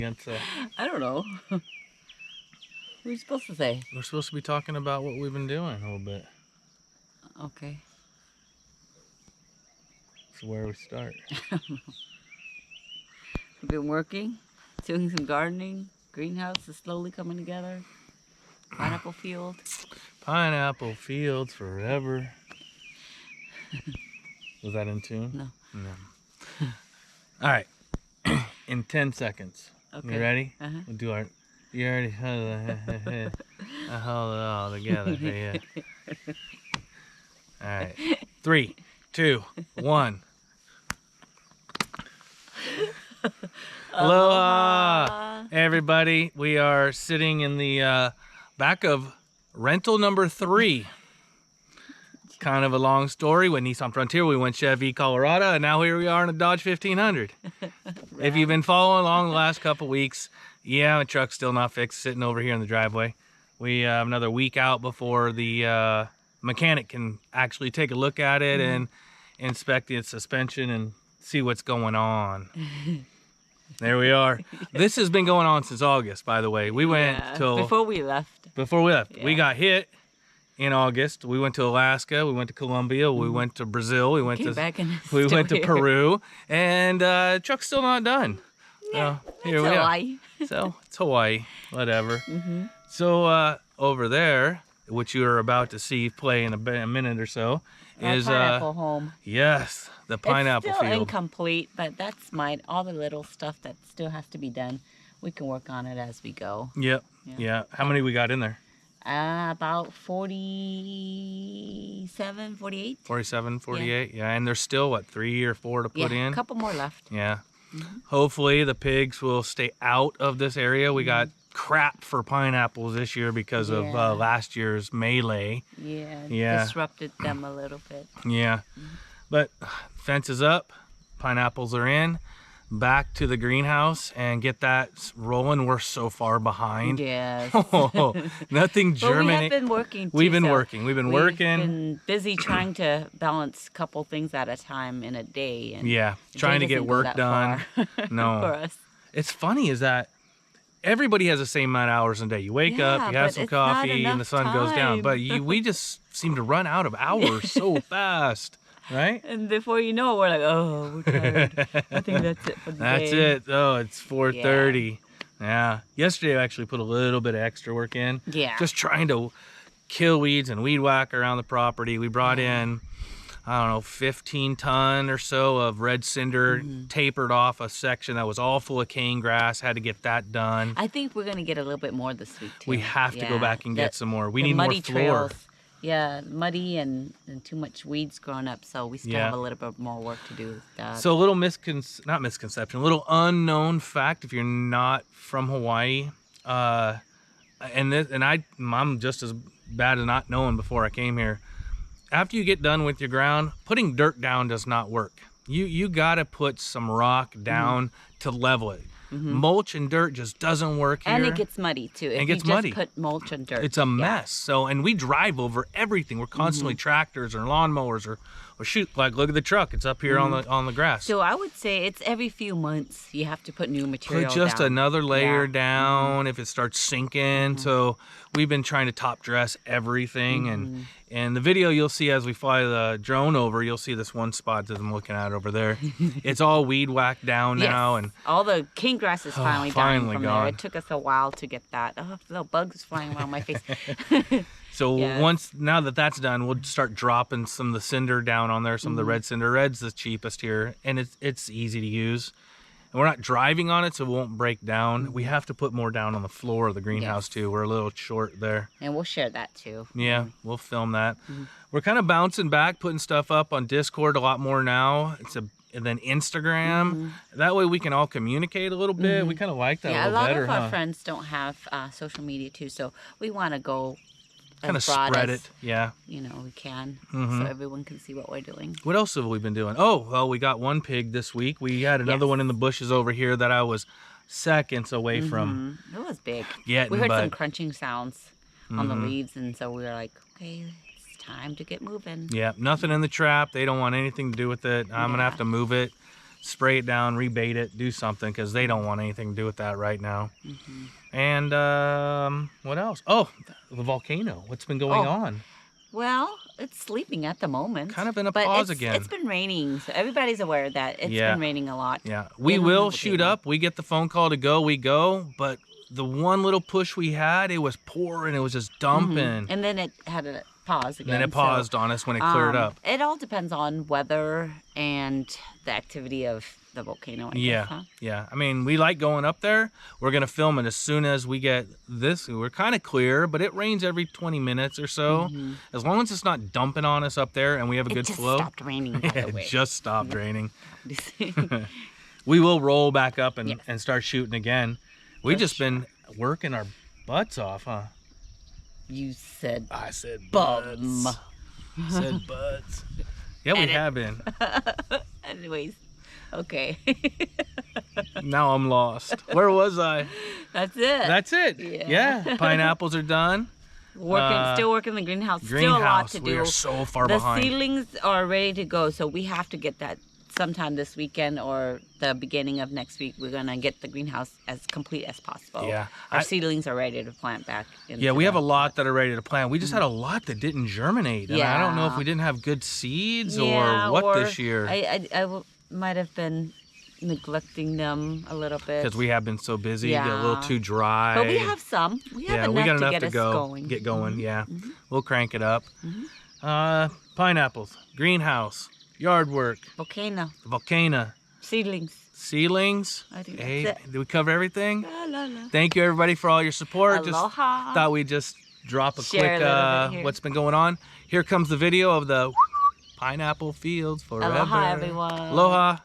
can't say? I don't know. What are you supposed to say? We're supposed to be talking about what we've been doing a little bit. Okay. So where do we start? We've been working, doing some gardening. Greenhouse is slowly coming together. Pineapple field. Pineapple fields forever. Was that in tune? No. No. All right. In 10 seconds. Okay. You ready? Uh-huh. We'll do our... You already I hold it all together for you. All right. 3, 2, 1. Aloha, everybody. We are sitting in the back of rental number 3. Kind of a long story. With Nissan Frontier, we went Chevy Colorado, and now here we are in a Dodge 1500. If you've been following along the last couple weeks, yeah, my truck's still not fixed, sitting over here in the driveway. We have another week out before the mechanic can actually take a look at it and inspect its suspension and see what's going on. There we are. This has been going on since August, by the way. We went till... Before we left. Before we left. Yeah. We got hit in August. We went to Alaska. We went to Colombia. We went to Brazil. We went to Peru. And truck's still not done. Yeah, so here we Hawaii. are. So it's Hawaii. Whatever. So over there, which you are about to see play in a minute or so, is pineapple home. Yes, the pineapple it's still field. Incomplete, but that's all the little stuff that still has to be done. We can work on it as we go. Yep. Yeah. How many we got in there? About 47, 48. 47, 48. Yeah, and there's still what, 3 or 4 to put in? A couple more left. Yeah. Hopefully the pigs will stay out of this area. We got crap for pineapples this year because of last year's melee. Yeah. Disrupted them a little bit. Yeah. But fence is up, pineapples are in, back to the greenhouse and get that rolling. We're so far behind. Yes. Nothing germinating. We have been working too, We've been working. We've been busy trying to balance a couple things at a time in a day. And trying to get work done. No. For us. It's funny is that everybody has the same amount of hours in a day. You wake up, you have some coffee, and the sun goes down. But we just seem to run out of hours so fast. Right? And before you know it, we're like, oh, we're tired. I think that's it for the day. That's it. Oh, it's 4:30. Yeah. Yesterday I actually put a little bit of extra work in. Yeah. Just trying to kill weeds and weed whack around the property. We brought in, I don't know, 15 ton or so of red cinder, tapered off a section that was all full of cane grass. Had to get that done. I think we're going to get a little bit more this week, too. We have to go back and get some more. We need more floor. Trails. Yeah, muddy and too much weeds growing up, so we still have a little bit more work to do with that. So a little not misconception, a little unknown fact if you're not from Hawaii, I'm just as bad as not knowing before I came here. After you get done with your ground, putting dirt down does not work. You gotta put some rock down to level it. Mulch and dirt just doesn't work here. And it gets muddy too. If you just put mulch and dirt. It's a mess. So, and we drive over everything. We're constantly tractors or lawnmowers or shoot, like look at the truck. It's up here on the grass. So I would say it's every few months you have to put new material Put just down. another layer down if it starts sinking. So we've been trying to top dress everything and the video you'll see as we fly the drone over, you'll see this one spot that I'm looking at over there. It's all weed whacked down now, and all the cane grass is finally gone. There. It took us a while to get that. Oh, little bugs flying around my face. So now that that's done, we'll start dropping some of the cinder down on there, some of the red cinder. Red's the cheapest here, and it's easy to use. And we're not driving on it, so it won't break down. We have to put more down on the floor of the greenhouse too. We're a little short there. And we'll share that too. Yeah, we'll film that. We're kind of bouncing back, putting stuff up on Discord a lot more now. And then Instagram. That way we can all communicate a little bit. We kind of like that a little better. Yeah, a lot of our friends don't have social media too, so we want to go kind of spread it. Yeah. You know, we can, so everyone can see what we're doing. What else have we been doing? Oh, well, we got one pig this week. We had another one in the bushes over here that I was seconds away from. It was big. We heard some crunching sounds on the leaves, and so we were like, okay, it's time to get moving. Yeah, nothing in the trap. They don't want anything to do with it. I'm going to have to move it. spray it down, rebait it, do something, because they don't want anything to do with that right now. And what else? Oh, the volcano. What's been going on? Well, it's sleeping at the moment. Kind of in a pause again. It's been raining, so everybody's aware that it's been raining a lot. Yeah, we will shoot up. We get the phone call to go, we go. But the one little push we had, it was pouring. It was just dumping. And then it had a pause again. And then it paused on us when it cleared up. It all depends on weather and the activity of the volcano, I guess, huh? Yeah. I mean, we like going up there. We're going to film it as soon as we get this. We're kind of clear, but it rains every 20 minutes or so. As long as it's not dumping on us up there and we have a good flow. It just stopped raining, by the way. It just stopped raining. We will roll back up and start shooting again. We've just been working our butts off, huh? You said I said bum. butts. Said butts. Yeah, we have been. Anyways, okay. Now I'm lost. Where was I? That's it. That's it. Yeah. Pineapples are done. Still working the greenhouse. Still a lot to do. We are so far behind. The seedlings are ready to go, so we have to get that sometime this weekend or the beginning of next week. We're gonna get the greenhouse as complete as possible. Yeah. Our seedlings are ready to plant back. Yeah, we have a lot that are ready to plant. We just had a lot that didn't germinate. And I don't know if we didn't have good seeds or what this year. I might have been neglecting them a little bit. Because we have been so busy, get a little too dry. But we have some. We have we got enough to to go. Get going, We'll crank it up. Pineapples, greenhouse, yard work. Volcano. Seedlings. I think that's it. Did we cover everything? La, la, la. Thank you, everybody, for all your support. Aloha. Just thought we'd just drop a Share quick a little bit here. what's been going on. Here comes the video of the pineapple fields forever. Aloha, everyone. Aloha.